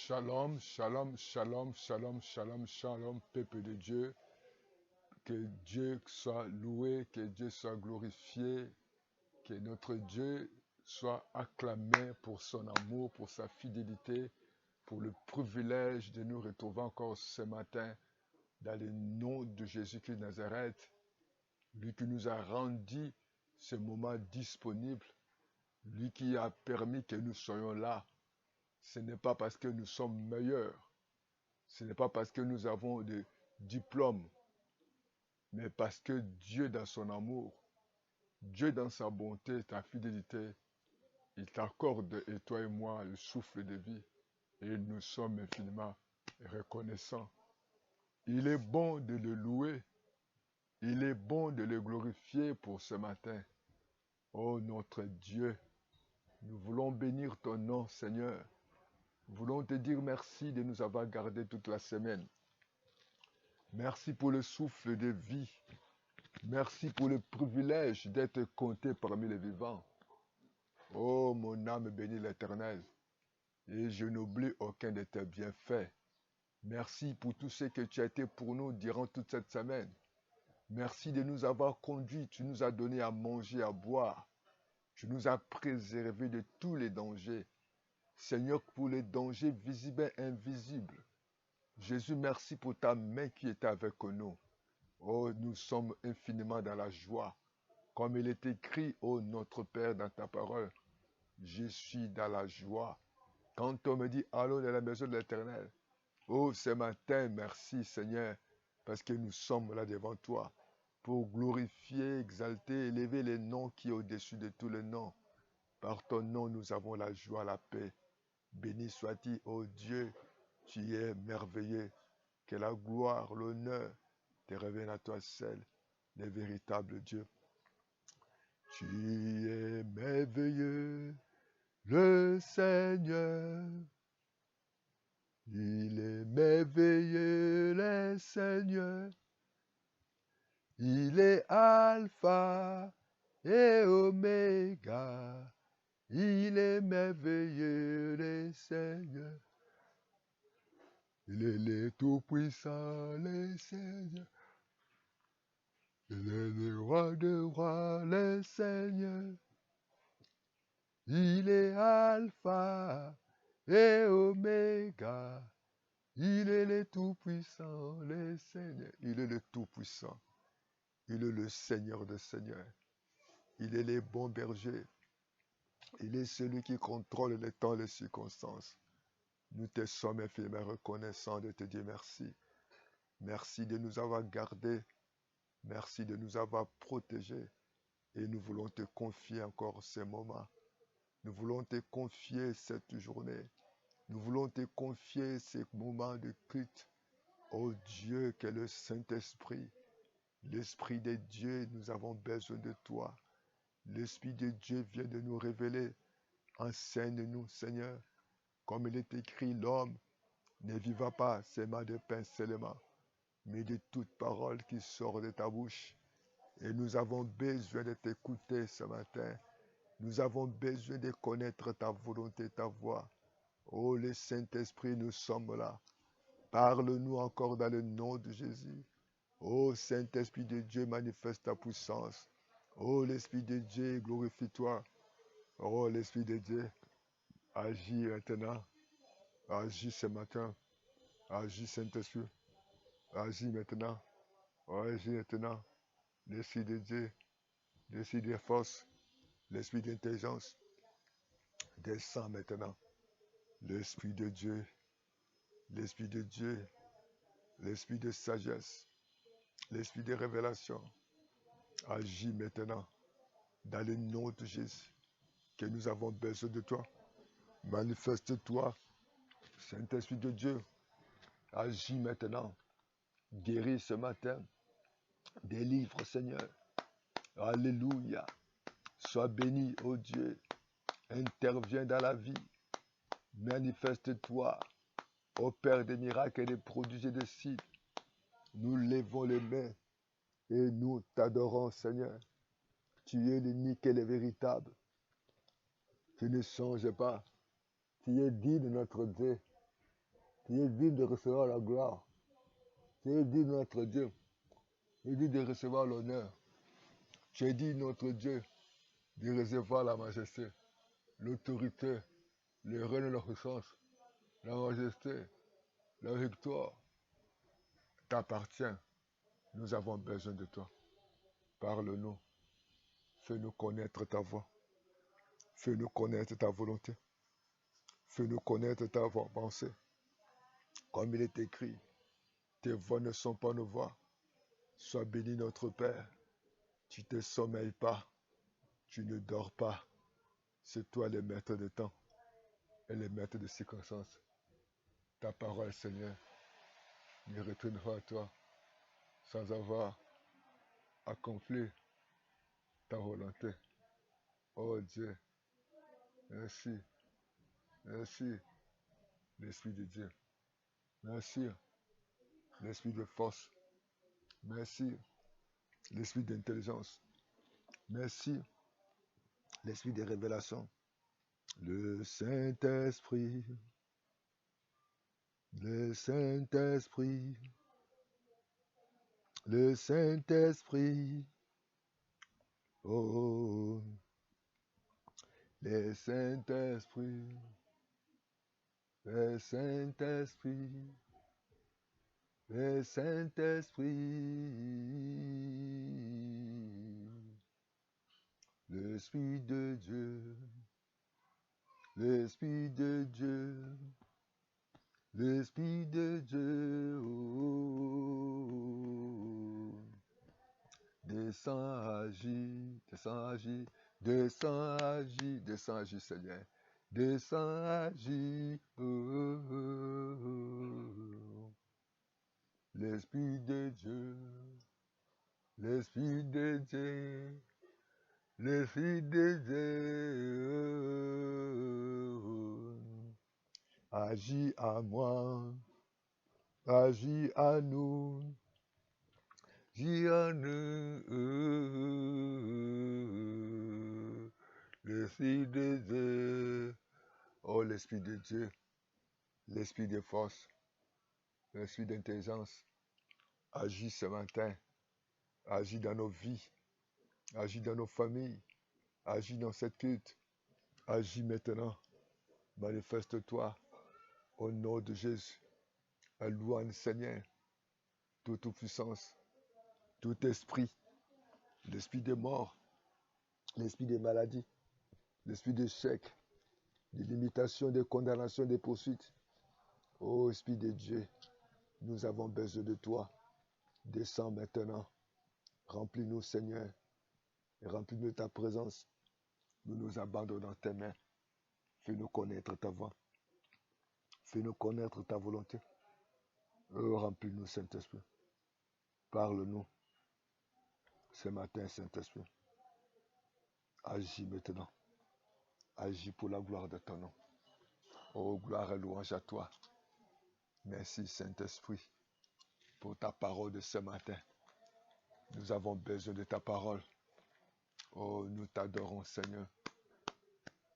Shalom, shalom, shalom, shalom, shalom, shalom, peuple de Dieu. Que Dieu soit loué, que Dieu soit glorifié, que notre Dieu soit acclamé pour son amour, pour sa fidélité, pour le privilège de nous retrouver encore ce matin dans le nom de Jésus-Christ de Nazareth, lui qui nous a rendu ce moment disponible, lui qui a permis que nous soyons là. Ce n'est pas parce que nous sommes meilleurs, ce n'est pas parce que nous avons des diplômes, mais parce que Dieu dans son amour, Dieu dans sa bonté, sa fidélité, il t'accorde, et toi et moi, le souffle de vie. Et nous sommes infiniment reconnaissants. Il est bon de le louer, il est bon de le glorifier pour ce matin. Oh notre Dieu, nous voulons bénir ton nom, Seigneur. Nous voulons te dire merci de nous avoir gardés toute la semaine. Merci pour le souffle de vie. Merci pour le privilège d'être compté parmi les vivants. Oh, mon âme bénit l'Éternel, et je n'oublie aucun de tes bienfaits. Merci pour tout ce que tu as été pour nous durant toute cette semaine. Merci de nous avoir conduits. Tu nous as donné à manger, à boire. Tu nous as préservés de tous les dangers. Seigneur, pour les dangers visibles et invisibles. Jésus, merci pour ta main qui était avec nous. Oh, nous sommes infiniment dans la joie. Comme il est écrit, ô notre Père, dans ta parole, je suis dans la joie. Quand on me dit, allons dans la maison de l'Éternel, oh, ce matin, merci Seigneur, parce que nous sommes là devant toi, pour glorifier, exalter, élever les noms qui est au-dessus de tous les noms. Par ton nom, nous avons la joie, la paix. Béni sois-tu, ô Dieu, tu es merveilleux. Que la gloire, l'honneur te reviennent à toi seul, le véritable Dieu. Tu es merveilleux, le Seigneur. Il est merveilleux, le Seigneur. Il est Alpha et Oméga. Il est merveilleux, le Seigneur. Il est le Tout-Puissant, le Seigneur. Il est le Roi de rois, le Seigneur. Il est Alpha et Oméga. Il est le Tout-Puissant, le Seigneur. Il est le Tout-Puissant. Il est le Seigneur des Seigneurs. Il est le bon berger. Il est celui qui contrôle les temps et les circonstances. Nous te sommes infiniment reconnaissants de te dire merci. Merci de nous avoir gardés. Merci de nous avoir protégés. Et nous voulons te confier encore ces moments. Nous voulons te confier cette journée. Nous voulons te confier ces moments de culte. Oh Dieu, qu'est le Saint-Esprit. L'Esprit de Dieu, nous avons besoin de toi. L'Esprit de Dieu vient de nous révéler. Enseigne-nous, Seigneur. Comme il est écrit, l'homme ne vivra pas seulement de pain seulement, mais de toute parole qui sort de ta bouche. Et nous avons besoin de t'écouter ce matin. Nous avons besoin de connaître ta volonté, ta voix. Oh, le Saint-Esprit, nous sommes là. Parle-nous encore dans le nom de Jésus. Oh, Saint-Esprit de Dieu, manifeste ta puissance. Oh, l'Esprit de Dieu, glorifie-toi. Oh, l'Esprit de Dieu, agis maintenant. Agis ce matin. Agis, Saint-Esprit. Agis maintenant. Oh, agis maintenant. L'Esprit de Dieu, l'Esprit de force, l'Esprit d'intelligence, descend maintenant. L'Esprit de Dieu, l'Esprit de Dieu, l'Esprit de sagesse, l'Esprit de révélation, agis maintenant dans le nom de Jésus, que nous avons besoin de toi. Manifeste-toi, Saint-Esprit de Dieu, agis maintenant, guéris ce matin, délivre Seigneur. Alléluia, sois béni, ô Dieu, interviens dans la vie, manifeste-toi, opère des miracles et des prodiges et des signes. Nous levons les mains et nous t'adorons, Seigneur. Tu es l'unique et le véritable. Tu ne changes pas. Tu es digne de notre Dieu. Tu es digne de recevoir la gloire. Tu es digne, notre Dieu. Tu es digne de recevoir l'honneur. Tu es digne, notre Dieu, de recevoir la majesté, l'autorité, le règne et la puissance, la majesté, la victoire t'appartient. Nous avons besoin de toi. Parle-nous. Fais-nous connaître ta voix. Fais-nous connaître ta volonté. Fais-nous connaître ta pensée. Comme il est écrit, tes voix ne sont pas nos voix. Sois béni notre Père. Tu ne te sommeilles pas. Tu ne dors pas. C'est toi le maître de temps et le maître de circonstances. Ta parole, Seigneur, ne retourne pas à toi sans avoir accompli ta volonté. Oh Dieu, merci, merci, l'Esprit de Dieu. Merci, l'Esprit de force. Merci, l'Esprit d'intelligence. Merci, l'Esprit de révélation. Le Saint-Esprit, le Saint-Esprit, le Saint-Esprit. Oh, le Saint-Esprit, le Saint-Esprit, le Saint-Esprit, l'Esprit de Dieu, l'Esprit de Dieu, l'Esprit de Dieu, oh, descends, agis, descends, agis, descends, agis, descends, agis, Seigneur. Descends, agis, l'Esprit de Dieu, l'Esprit de Dieu, l'Esprit de Dieu, agis à moi, agis à nous, agis à nous, l'Esprit de Dieu, oh l'Esprit de Dieu, l'Esprit de force, l'Esprit d'intelligence, agis ce matin, agis dans nos vies, agis dans nos familles, agis dans cette culte, agis maintenant, manifeste-toi au nom de Jésus, allouons le Seigneur, toute puissance, tout esprit, l'esprit des morts, l'esprit des maladies, l'esprit d'échec, des limitations, des condamnations, des poursuites. Ô Esprit de Dieu, nous avons besoin de toi. Descends maintenant. Remplis-nous, Seigneur, et remplis-nous de ta présence. Nous nous abandonnons dans tes mains. Fais-nous connaître ta voix. Fais-nous connaître ta volonté. Remplis-nous, Saint-Esprit. Parle-nous ce matin, Saint-Esprit. Agis maintenant. Agis pour la gloire de ton nom. Oh, gloire et louange à toi. Merci, Saint-Esprit, pour ta parole de ce matin. Nous avons besoin de ta parole. Oh, nous t'adorons, Seigneur.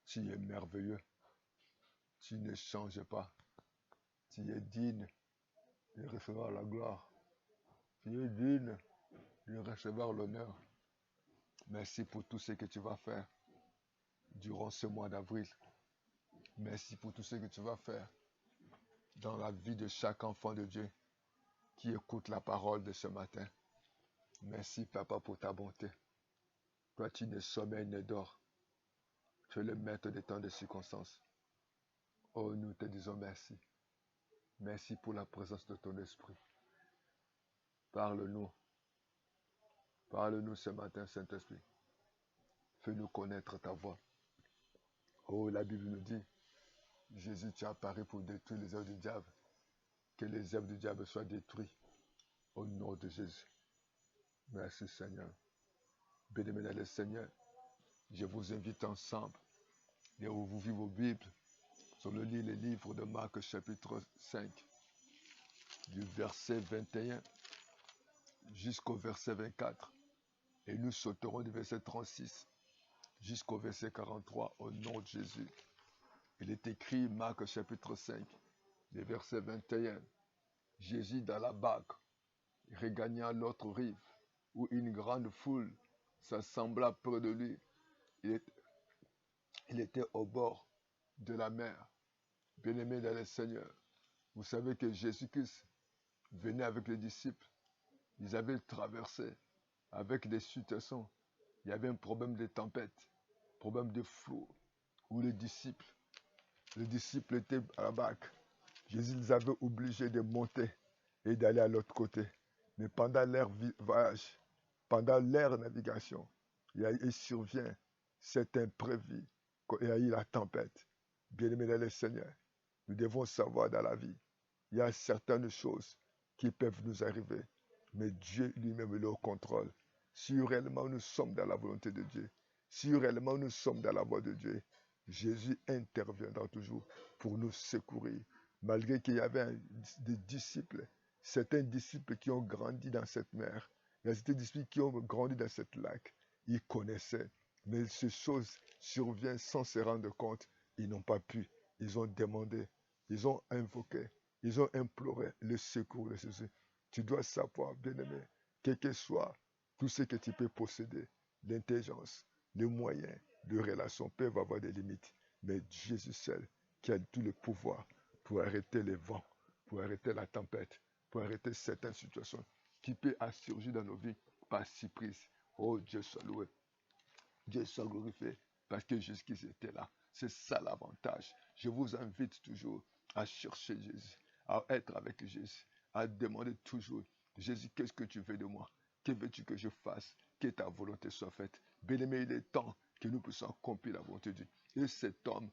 Tu es merveilleux. Tu ne changes pas. Tu es digne de recevoir la gloire. Tu es digne de recevoir l'honneur. Merci pour tout ce que tu vas faire durant ce mois d'avril. Merci pour tout ce que tu vas faire dans la vie de chaque enfant de Dieu qui écoute la parole de ce matin. Merci, Papa, pour ta bonté. Toi, tu ne sommeilles ne dors. Tu es le maître des temps de circonstances. Oh, nous te disons merci. Merci pour la présence de ton esprit. Parle-nous. Parle-nous ce matin, Saint-Esprit. Fais-nous connaître ta voix. Oh, la Bible nous dit, Jésus, tu as apparu pour détruire les œuvres du diable. Que les œuvres du diable soient détruites. Au nom de Jésus. Merci, Seigneur. Béni le Seigneur. Je vous invite ensemble et vous ouvrez vos Bibles sur le livre de Marc chapitre 5 du verset 21 jusqu'au verset 24 et nous sauterons du verset 36 jusqu'au verset 43 au nom de Jésus. Il est écrit Marc chapitre 5 Le verset 21. Jésus dans la barque regagna l'autre rive, où une grande foule s'assembla près de lui. Il était, il était au bord de la mer. Bien-aimé dans le Seigneur, vous savez que Jésus-Christ venait avec les disciples. Ils avaient traversé avec des situations. Il y avait un problème de tempête, problème de flot, où les disciples étaient à la barque. Jésus les avait obligés de monter et d'aller à l'autre côté. Mais pendant leur voyage, pendant leur navigation, il survient cet imprévu. Il y a eu la tempête. Bien-aimés dans le Seigneur, nous devons savoir dans la vie, il y a certaines choses qui peuvent nous arriver, mais Dieu lui-même est au contrôle. Si réellement nous sommes dans la volonté de Dieu, si réellement nous sommes dans la voie de Dieu, Jésus interviendra toujours pour nous secourir. Malgré qu'il y avait des disciples, certains disciples qui ont grandi dans cette mer, il y a certains disciples qui ont grandi dans cette lac, ils connaissaient, mais ces choses surviennent sans se rendre compte. Ils n'ont pas pu, ils ont demandé, ils ont invoqué, ils ont imploré le secours de Jésus. Tu dois savoir, bien-aimé, quel que soit tout ce que tu peux posséder, l'intelligence, les moyens de relation peuvent avoir des limites. Mais Jésus seul, qui a tout le pouvoir pour arrêter les vents, pour arrêter la tempête, pour arrêter certaines situations qui peuvent surgir dans nos vies par surprise. Oh, Dieu soit loué. Dieu soit glorifié parce que Jésus était là. C'est ça l'avantage. Je vous invite toujours à chercher Jésus, à être avec Jésus, à demander toujours, Jésus, qu'est-ce que tu veux de moi? Que veux-tu que je fasse? Que ta volonté soit faite. Bien-aimé, il est temps que nous puissions accomplir la volonté de Dieu. Et cet homme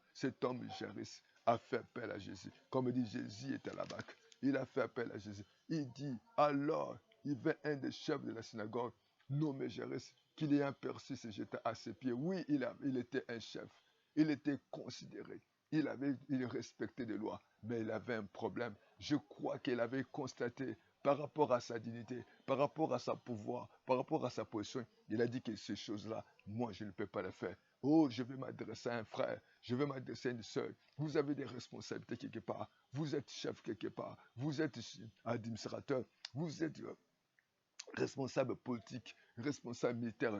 Jairus, a fait appel à Jésus. Comme dit Jésus était à la barque. Il a fait appel à Jésus. Il dit, alors, il vint un des chefs de la synagogue, nommé Jairus, qu'il ait aperçu se jeter à ses pieds. Oui, il était un chef. Il était considéré. Il respectait les lois, mais il avait un problème. Je crois qu'il avait constaté par rapport à sa dignité, par rapport à sa pouvoir, par rapport à sa position, il a dit que ces choses-là, moi, je ne peux pas les faire. Oh, je vais m'adresser à un frère, je vais m'adresser à une soeur. Vous avez des responsabilités quelque part. Vous êtes chef quelque part. Vous êtes administrateur. Vous êtes responsable politique, responsable militaire,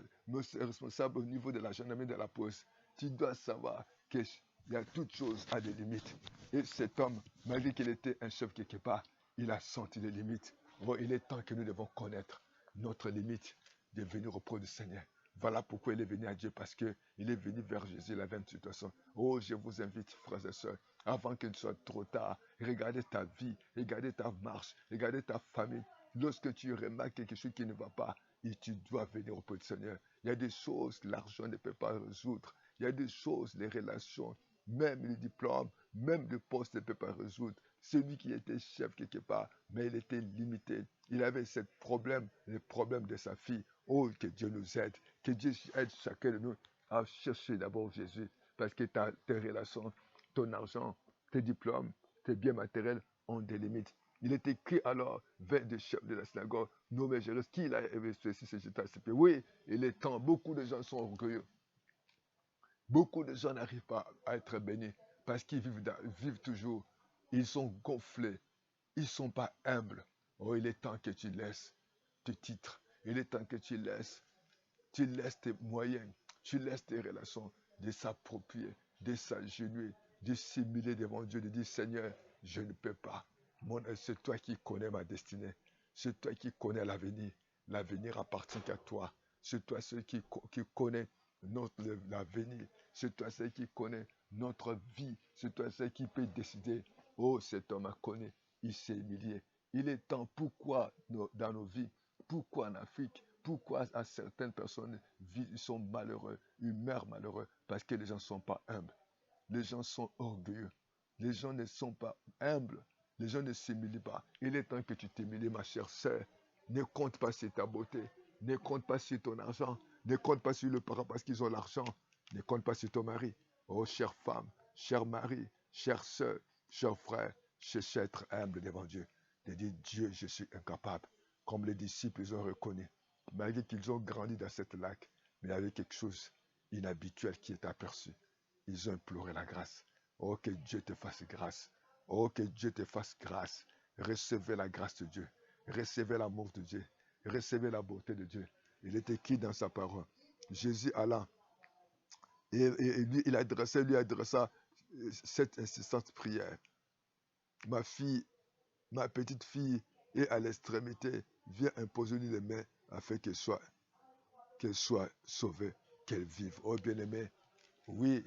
responsable au niveau de la gendarmerie, de la police. Tu dois savoir qu'il y a toute chose à des limites. Et cet homme, malgré qu'il était un chef quelque part, il a senti les limites. Bon, il est temps que nous devons connaître notre limite de venir auprès du Seigneur. Voilà pourquoi il est venu à Dieu, parce qu'il est venu vers Jésus, il avait une situation. Oh, je vous invite, frères et sœurs, avant qu'il ne soit trop tard, regardez ta vie, regardez ta marche, regardez ta famille. Lorsque tu remarques quelque chose qui ne va pas, et tu dois venir auprès du Seigneur. Il y a des choses que l'argent ne peut pas résoudre. Il y a des choses, les relations, même les diplômes, même le poste ne peut pas résoudre. Celui qui était chef quelque part, mais il était limité. Il avait ce problème, le problème de sa fille. Oh, que Dieu nous aide. Que Dieu aide chacun de nous à chercher d'abord Jésus. Parce que tes relations, ton argent, tes diplômes, tes biens matériels ont des limites. Il est écrit alors vers des chefs de la synagogue, nommé Jairus, qui il a investi ce jeté à ses pieds. Oui, il est temps. Beaucoup de gens sont orgueilleux. Beaucoup de gens n'arrivent pas à être bénis parce qu'ils vivent toujours. Ils sont gonflés. Ils ne sont pas humbles. Oh, il est temps que tu laisses tes titres. Il est temps que tu laisses tes moyens, tu laisses tes relations de s'approprier, de s'agenouiller, de s'humilier devant Dieu, de dire Seigneur, je ne peux pas. C'est toi qui connais ma destinée. C'est toi qui connais l'avenir. L'avenir appartient qu'à toi. C'est toi celui qui connaît l'avenir. C'est toi celui qui connaît notre vie. C'est toi celui qui peut décider. Oh, cet homme a connu. Il s'est humilié. Il est temps. Pourquoi dans nos vies? Pourquoi en Afrique? Pourquoi à certaines personnes ils sont malheureux, ils meurent malheureux? Parce que les gens ne sont pas humbles. Les gens sont orgueilleux. Les gens ne sont pas humbles. Les gens ne s'humilient pas. Il est temps que tu t'humilies, ma chère sœur. Ne compte pas sur ta beauté. Ne compte pas sur ton argent. Ne compte pas sur le parent parce qu'ils ont l'argent. Ne compte pas sur ton mari. Oh, chère femme, cher mari, chère sœur, cher frère, cherche à être humble devant Dieu. De dire, Dieu, je suis incapable. Comme les disciples, ils ont reconnu. Malgré qu'ils ont grandi dans cette lac, mais il y avait quelque chose d'inhabituel qui est aperçu. Ils ont imploré la grâce. Oh, que Dieu te fasse grâce. Oh, que Dieu te fasse grâce. Recevez la grâce de Dieu. Recevez l'amour de Dieu. Recevez la beauté de Dieu. Il est écrit dans sa parole. Jésus alla et lui adressa cette incessante prière. Ma fille, ma petite fille est à l'extrémité. Viens imposer-lui les mains afin qu'elle soit sauvée, qu'elle vive. Oh bien-aimé, oui,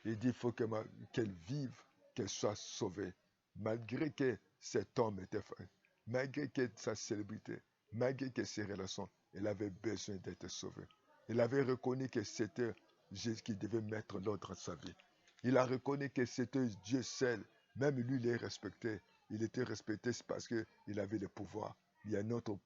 il dit il faut qu'elle vive, qu'elle soit sauvée. Malgré que cet homme était fait, malgré que sa célébrité, malgré que ses relations, elle avait besoin d'être sauvée. Il avait reconnu que c'était Jésus qui devait mettre l'ordre dans sa vie. Il a reconnu que c'était Dieu seul. Même lui, il est respecté. Il était respecté parce qu'il avait le pouvoir. Il y a une autre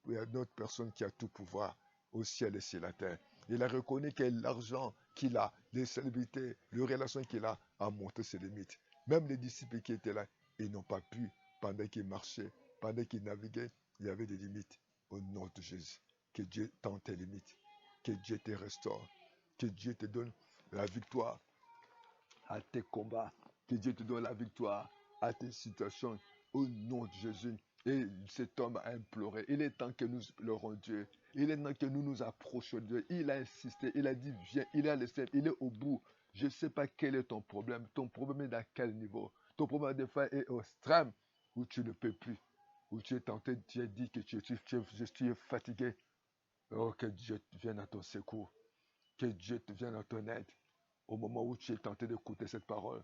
personne qui a tout pouvoir au ciel et sur la terre. Il a reconnu que l'argent qu'il a, les célébrités, les relations qu'il a montré ses limites. Même les disciples qui étaient là, ils n'ont pas pu, pendant qu'ils marchaient, pendant qu'ils naviguaient, il y avait des limites. Au nom de Jésus, que Dieu tente tes limites, que Dieu te restaure, que Dieu te donne la victoire à tes combats, que Dieu te donne la victoire à tes situations, au nom de Jésus. Et cet homme a imploré. Il est temps que nous pleurons Dieu. Il est temps que nous nous approchions de Dieu. Il a insisté, il a dit viens, il est à l'extrême, il est au bout. Je ne sais pas quel est ton problème. Ton problème est à quel niveau? Ton problème des fois est au extrême où tu ne peux plus. Où tu es tenté, tu as dit que tu es fatigué. Oh, que Dieu vienne à ton secours. Que Dieu te vienne à ton aide. Au moment où tu es tenté d'écouter cette parole.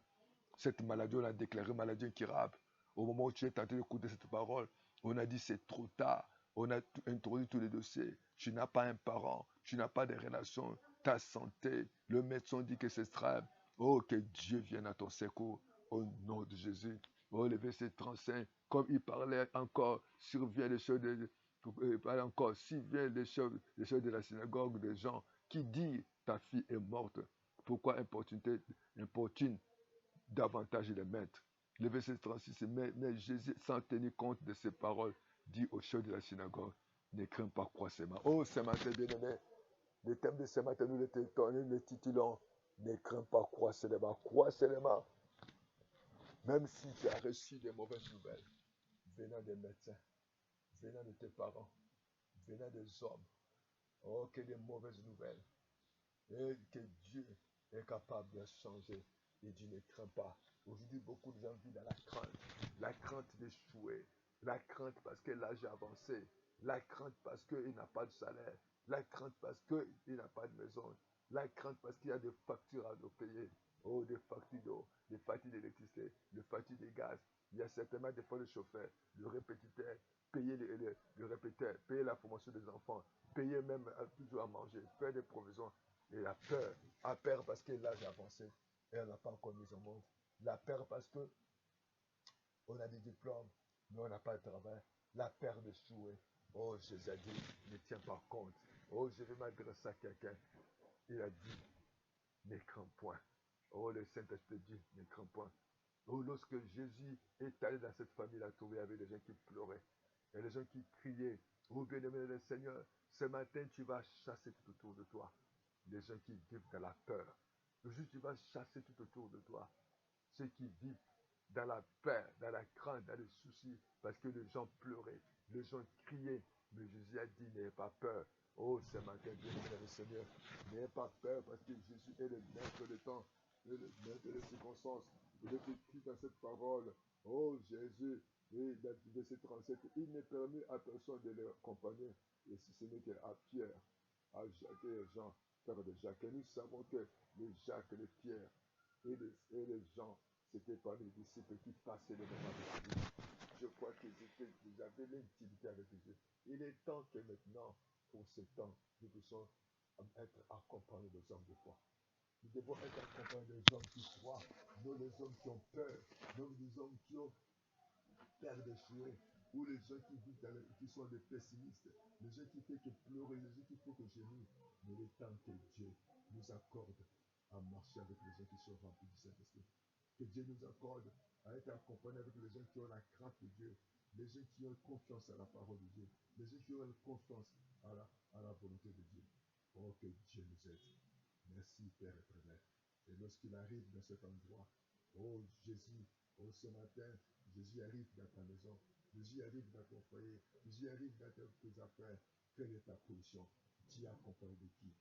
Cette maladie, on l'a déclarée maladie incurable. Au moment où tu es tenté d'écouter cette parole, on a dit c'est trop tard. On a introduit tous les dossiers. Tu n'as pas un parent, tu n'as pas de relation, ta santé. Le médecin dit que c'est extrême. Oh, que Dieu vienne à ton secours. Au nom de Jésus. Oh, le verset 35, comme il parlait encore, survient les choses il parlait encore, si vient les choses de la synagogue des gens qui disent ta fille est morte. Pourquoi importune davantage les maîtres. Le verset 36, mais Jésus, sans tenir compte de ces paroles, dit au chef de la synagogue, ne crains pas croisement. Oh, ce matin, bien-aimé, le thème de ce matin, nous le titulons, ne crains pas croisement. Croisement, même si tu as reçu des mauvaises nouvelles, venant des médecins, venant de tes parents, venant des hommes, oh, que des mauvaises nouvelles, et que Dieu est capable de changer. Et Dieu ne craint pas. Aujourd'hui, beaucoup de gens vivent dans la crainte d'échouer, la crainte parce que l'âge est avancé, la crainte parce qu'il n'a pas de salaire, la crainte parce qu'il n'a pas de maison, la crainte parce qu'il y a des factures à nous payer. Oh, des factures d'eau, des factures d'électricité, des factures de gaz. Il y a certainement des fois le chauffeur, le répétiteur, payer le répétiteur, payer la formation des enfants, payer même toujours à manger, faire des provisions. Et la peur, parce que l'âge est avancé et on n'a pas encore mis au monde. La peur parce que on a des diplômes, mais on n'a pas de travail. La peur de d'échouer. Oh, Jésus a dit, ne tiens pas compte. Oh, je vais m'adresser à quelqu'un. Il a dit, ne crains point. Oh, le Saint-Esprit dit, ne crains point. Oh, lorsque Jésus est allé dans cette famille, il a trouvé avec des gens qui pleuraient. Et des gens qui criaient. Oh, bien-aimé le Seigneur, ce matin, tu vas chasser tout autour de toi les gens qui vivent dans la peur. Aujourd'hui, tu vas chasser tout autour de toi ceux qui vivent dans la peur, dans la crainte, dans les soucis, parce que les gens pleuraient, les gens criaient. Mais Jésus a dit, n'ayez pas peur. Oh, ce matin, bien-aimé le Seigneur, n'ayez pas peur, parce que Jésus est le maître du temps, et le maître des circonstances. Il est écrit dans cette parole, oh Jésus, et dans le verset 37, il n'est permis à personne de les accompagner, et si ce n'est qu'à Pierre, à Jacques et Jean, frère de Jacques. Et nous savons que les Jacques, les Pierre et les Jean, c'était pas les disciples qui passaient les moments de Jésus. Je crois qu'ils avaient l'intimité avec Jésus. Il est temps que maintenant, pour ce temps, nous puissions être accompagnés des hommes de foi. Nous devons être accompagnés des hommes qui croient, non les hommes qui ont peur, non les hommes qui ont peur d'échouer, ou les gens qui vivent qui sont des pessimistes, les gens qui font que pleurer, les gens qui font que gémir. Mais il est temps que Dieu nous accorde à marcher avec les gens qui sont remplis du Saint-Esprit. Que Dieu nous accorde à être accompagnés avec les gens qui ont la crainte de Dieu, les gens qui ont confiance à la parole de Dieu, les gens qui ont confiance à la volonté de Dieu. Oh, que Dieu nous aide. Merci, Père éternel. Et lorsqu'il arrive dans cet endroit, Oh Jésus, oh ce matin, Jésus arrive dans ta maison. Jésus arrive dans ton foyer. Jésus arrive dans tes affaires. Quelle est ta position? Tu es accompagné de qui?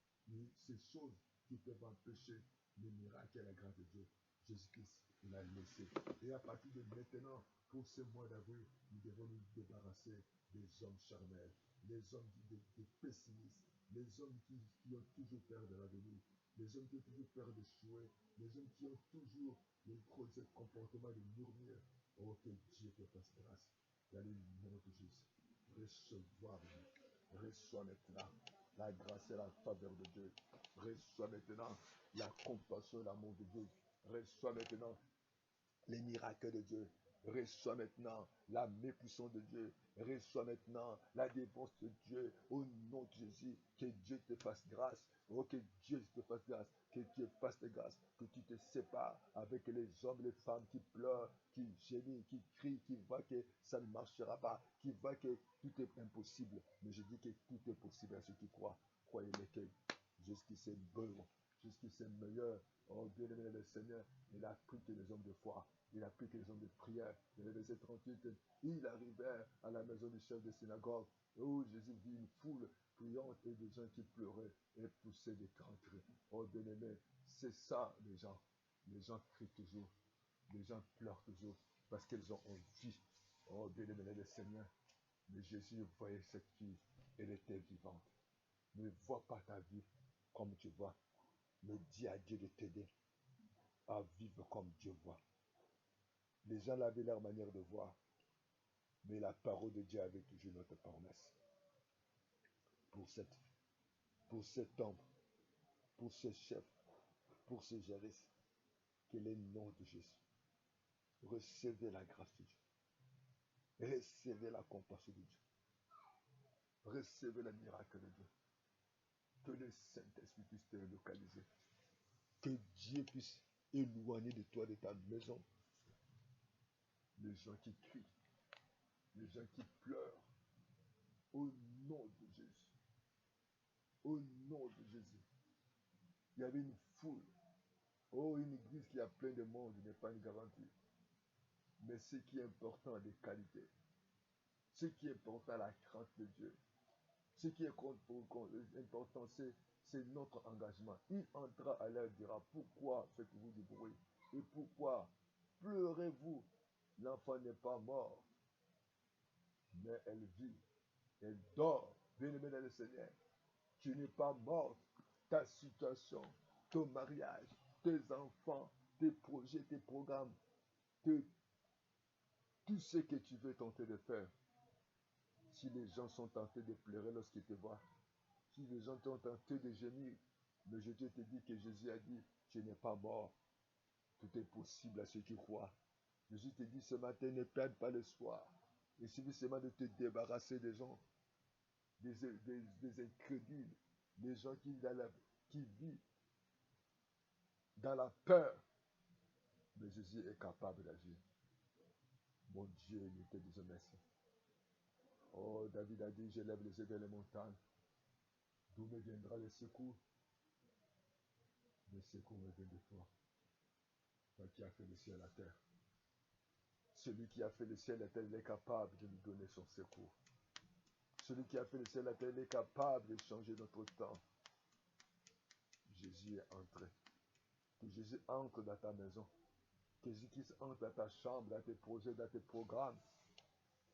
Ces choses qui peuvent empêcher les miracles et la grâce de Dieu. Jésus-Christ l'a laissé. Et à partir de maintenant, pour ce mois d'avril, nous devons nous débarrasser des hommes charnels, les hommes des pessimistes, les hommes qui ont toujours peur de l'avenir, les hommes qui ont toujours peur d'échouer, les hommes qui ont toujours ce comportement de murmure. Oh, que Dieu te fasse grâce. Dans le nom de Jésus, recevoir, reçois maintenant la grâce et la faveur de Dieu. Reçois maintenant la compassion et l'amour de Dieu. Reçois maintenant les miracles de Dieu. Reçois maintenant la mépuissance de Dieu. Reçois maintenant la défense de Dieu. Au nom de Jésus, que Dieu te fasse grâce. Oh, que Dieu te fasse grâce. Que Dieu fasse de grâce. Que tu te sépares avec les hommes et les femmes qui pleurent, qui gémissent, qui crient, qui voient que ça ne marchera pas, qui voient que tout est impossible. Mais je dis que tout est possible à ceux qui croient. Croyez-le que jusqu'ici c'est bon, jusqu'ici c'est meilleur. Oh, bien-aimé le Seigneur, il a pris que les hommes de foi. Il a pris que les hommes de prière. Dans le verset 38, il arrivait à la maison du chef de synagogue où Jésus vit une foule priante et des gens qui pleuraient et poussaient des grands cris. Oh bien-aimé, c'est ça les gens. Les gens crient toujours. Les gens pleurent toujours parce qu'ils ont envie. Oh bien-aimé le Seigneur. Mais Jésus voyait cette fille. Elle était vivante. Ne vois pas ta vie comme tu vois. Mais dis à Dieu de t'aider à vivre comme Dieu voit. Les gens avaient leur manière de voir, mais la parole de Dieu avait toujours notre promesse. Pour, pour cet homme, pour ce chef, pour ce Jairus, que le nom de Jésus. Recevez la grâce de Dieu. Recevez la compassion de Dieu. Recevez le miracle de Dieu. Que le Saint-Esprit puisse te localiser. Que Dieu puisse éloigner de toi, de ta maison, les gens qui crient, les gens qui pleurent. Au nom de Jésus. Au nom de Jésus. Il y avait une foule. Oh, une église qui a plein de monde n'est pas une garantie. Mais ce qui est important, les qualités. Ce qui est important, la crainte de Dieu. Ce qui est important, c'est notre engagement. Il entra à l'air et dira, pourquoi faites-vous du bruit? Et pourquoi pleurez-vous? L'enfant n'est pas mort, mais elle vit. Elle dort. Bien-aimé dans le Seigneur, tu n'es pas mort. Ta situation, ton mariage, tes enfants, tes projets, tes programmes, tout ce que tu veux tenter de faire. Si les gens sont tentés de pleurer lorsqu'ils te voient, si les gens sont tentés de gémir, mais je te dis que Jésus a dit, tu n'es pas mort. Tout est possible à ceux qui croient. Jésus te dit ce matin, ne perds pas l'espoir. Il suffit seulement de te débarrasser des gens, des incrédules, des gens qui vivent dans la peur. Mais Jésus est capable d'agir. Mon Dieu, nous te disons merci. Oh, David a dit, j'élève les yeux vers les montagnes. D'où me viendra le secours? Le secours me vient de toi. Toi qui as fait le ciel et la terre. Celui qui a fait le ciel et la terre, il est capable de nous donner son secours. Celui qui a fait le ciel et la terre, il est capable de changer notre temps. Jésus est entré. Que Jésus entre dans ta maison. Que Jésus entre dans ta chambre, dans tes projets, dans tes programmes.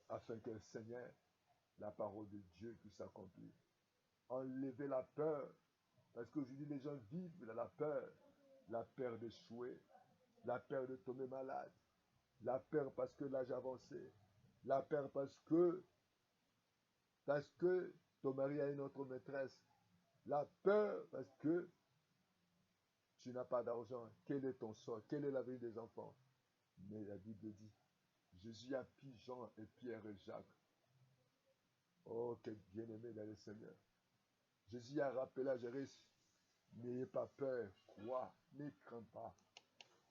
Afin que le Seigneur, la parole de Dieu puisse s'accomplir. Enlevez la peur. Parce qu'aujourd'hui, les gens vivent dans la peur. La peur d'échouer. La peur de tomber malade. La peur parce que l'âge avancé. La peur parce que ton mari a une autre maîtresse. La peur parce que tu n'as pas d'argent. Quel est ton sort? Quel est l'avenir des enfants? Mais la Bible dit, Jésus a pris Jean et Pierre et Jacques. Oh, quel bien-aimé dans le Seigneur. Jésus a rappelé à Jairus, n'ayez pas peur, crois, ne crains pas.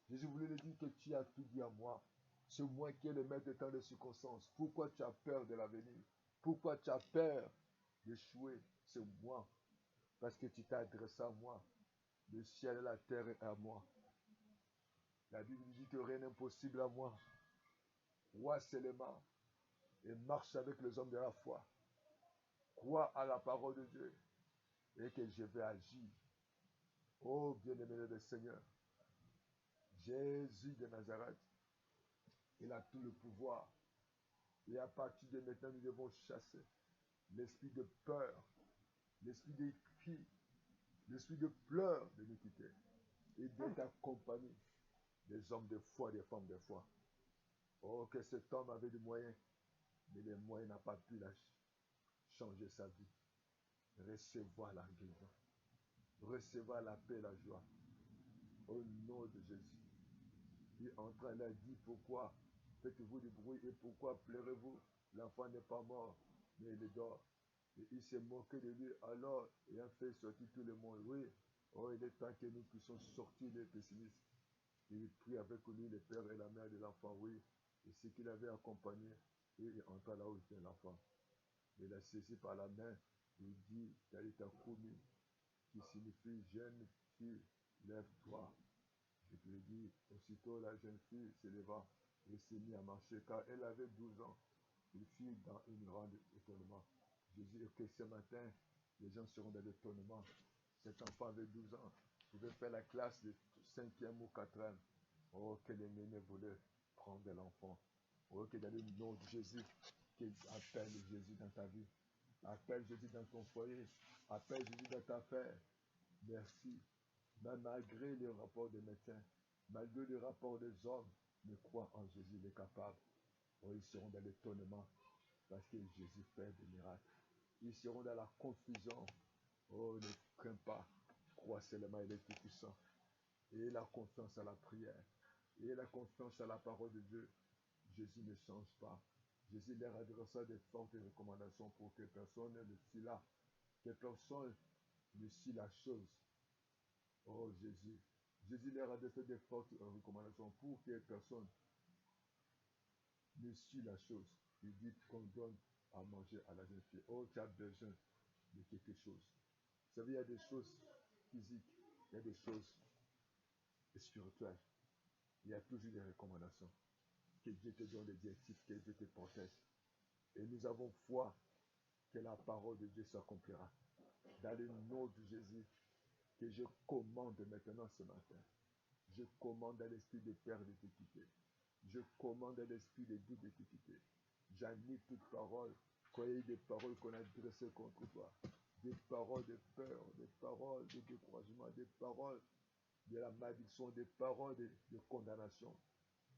Jésus voulait lui dire que tu as tout dit à moi. C'est moi qui ai le maître de tant de circonstances. Pourquoi tu as peur de l'avenir? Pourquoi tu as peur d'échouer? C'est moi. Parce que tu t'es adressé à moi. Le ciel et la terre est à moi. La Bible dit que rien n'est impossible à moi. Crois seulement et marche avec les hommes de la foi. Crois à la parole de Dieu et que je vais agir. Oh bien-aimé du Seigneur, Jésus de Nazareth, il a tout le pouvoir. Et à partir de maintenant, nous devons chasser l'esprit de peur, l'esprit de cri, l'esprit de pleurs de nous quitter et d'être accompagné des hommes de foi, des femmes de foi. Oh, que cet homme avait des moyens, mais les moyens n'ont pas pu changer sa vie. Recevoir la guérison, recevoir la paix et la joie. Au nom de Jésus. Il est en train de dire pourquoi faites-vous du bruit et pourquoi pleurez-vous. L'enfant n'est pas mort, mais il dort. Et il s'est moqué de lui alors et a fait sortir tout le monde. Oui, oh, il est temps que nous puissions sortir des pessimistes. Il prie avec lui le père et la mère de l'enfant, oui. Et ce qu'il avait accompagné, il entra là où était l'enfant. Il a saisi par la main, il dit, Talita Koumi, qui signifie jeune fille, lève-toi. Je te le dis, aussitôt la jeune fille se leva et s'est mise à marcher, car elle avait 12 ans. Il fut dans une grande étonnement. Je dis que ce matin, les gens seront dans l'étonnement. Cet enfant avait 12 ans. Il pouvait faire la classe de 5e ou 4e. Oh, que l'ennemi voulait prendre l'enfant. Oh, que dans le nom de Jésus, qu'il appelle Jésus dans ta vie. Appelle Jésus dans ton foyer. Appelle Jésus dans ta affaire. Merci. Mais malgré les rapports des médecins, malgré les rapports des hommes, mais crois en Jésus, il est capable. Oh, ils seront dans l'étonnement parce que Jésus fait des miracles. Ils seront dans la confusion. Oh, ne crains pas. Crois seulement, il est tout puissant. Et la confiance à la prière. Et la confiance à la parole de Dieu. Jésus ne change pas. Jésus leur adressa des fortes recommandations pour que personne ne suit là. Que personne ne suit la chose. Oh Jésus. Jésus leur a fait des fortes recommandations pour que personne ne suit la chose. Il dit qu'on donne à manger à la jeune fille. Oh, tu as besoin de quelque chose. Vous savez, il y a des choses physiques, il y a des choses spirituelles. Il y a toujours des recommandations. Que Dieu te donne des directives, que Dieu te protège. Et nous avons foi que la parole de Dieu s'accomplira. Dans le nom de Jésus, que je commande maintenant ce matin. Je commande à l'esprit de peur de t'équiper. Je commande à l'esprit de doute de t'équiper. J'annule toute parole. Croyez des paroles qu'on a dressées contre toi. Des paroles de peur, des paroles de découragement, des paroles de la malédiction, des paroles de condamnation.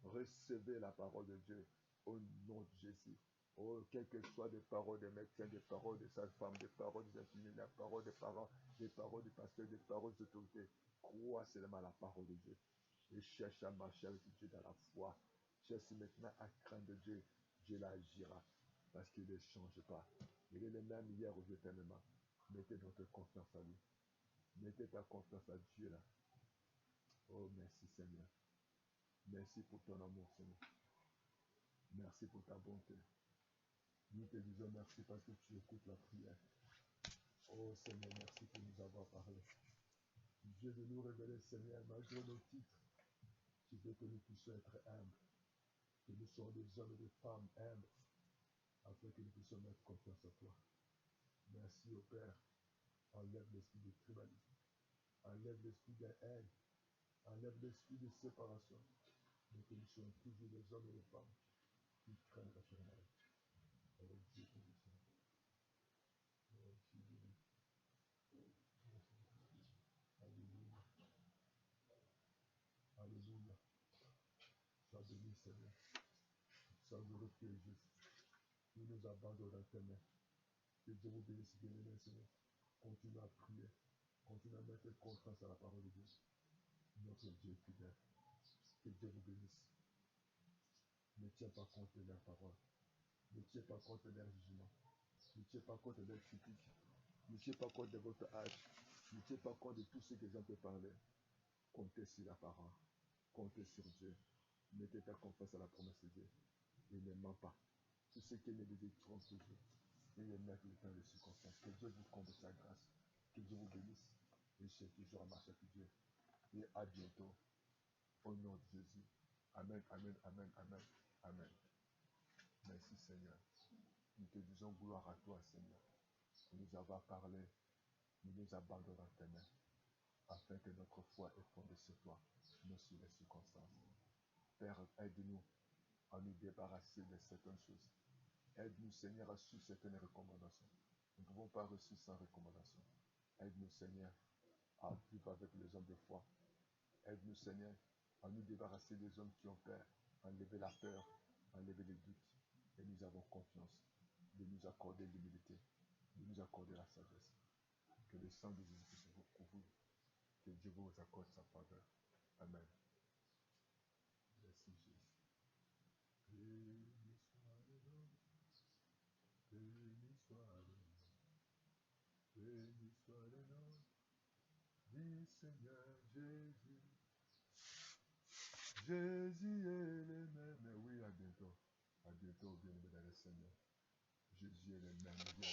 Recevez la parole de Dieu au nom de Jésus. Oh, quelles que soient des paroles des médecins, des paroles de sages-femmes, des paroles des infirmiers, des paroles des parents, des paroles des pasteurs, des paroles des autorités, crois seulement la parole de Dieu. Et cherche à marcher avec Dieu dans la foi. Cherche maintenant à craindre Dieu. Dieu l'agira. Parce qu'il ne change pas. Il est le même hier ou éternellement. Mettez votre confiance à lui. Mettez ta confiance à Dieu là. Oh, merci Seigneur. Merci pour ton amour, Seigneur. Merci pour ta bonté. Nous te disons merci parce que tu écoutes la prière. Oh Seigneur, merci pour nous avoir parlé. Dieu de nous révéler, Seigneur, malgré nos titres, tu veux que nous puissions être humbles. Que nous soyons des hommes et des femmes humbles, afin que nous puissions mettre confiance en toi. Merci au Père. Enlève l'esprit de tribalisme. Enlève l'esprit de haine. Enlève l'esprit de séparation. Mais que nous soyons toujours des hommes et des femmes qui craignent l'éternel. Oh Dieu, que nous sommes. Oh Dieu. Alléluia. Alléluia. Sois béni, Seigneur. Sois heureux, tu es juste. Nous nous abandonnons dans tes mains. Que Dieu vous bénisse, bien-aimés, Seigneur. Continuez à prier. Continuez à mettre confiance à la parole de Dieu. Notre Dieu est fidèle. Que Dieu vous bénisse. Ne tiens pas compte de leurs paroles. Ne tiens pas compte de leurs jugements. Ne tiens pas compte de leurs critiques. Ne tiens pas compte de votre âge. Ne tiens pas compte de tout ce que les gens peuvent parler. Comptez sur la parole. Comptez sur Dieu. Mettez ta confiance à la promesse de Dieu. Il ne ment pas. Tout ce qui est médité trompe toujours. Et il met le temps de circonstance. Que Dieu vous comble sa grâce. Que Dieu vous bénisse. Et cherchez toujours à marcher avec Dieu. Et à bientôt. Au nom de Jésus. Amen, amen, amen, amen, amen. Merci Seigneur. Nous te disons gloire à toi Seigneur. Pour nous avoir parlé, nous nous abandonnons dans tes mains, afin que notre foi est fondée sur toi, non sur les circonstances. Père, aide-nous à nous débarrasser de certaines choses. Aide-nous Seigneur à suivre certaines recommandations. Nous ne pouvons pas réussir sans recommandation. Aide-nous Seigneur à vivre avec les hommes de foi. Aide-nous Seigneur à nous débarrasser des hommes qui ont peur, enlever la peur, enlever les doutes. Et nous avons confiance de nous accorder l'humilité, de nous accorder la sagesse. Que le sang de Jésus vous couvre. Que Dieu vous accorde sa faveur. Amen. Merci Jésus. Béni soit le nom, béni soit le nom, béni soit le nom du Seigneur Jésus. Jésus est le même. Oui, à bientôt. À bientôt, bien-aimé dans le Seigneur. Jésus est le même Dieu.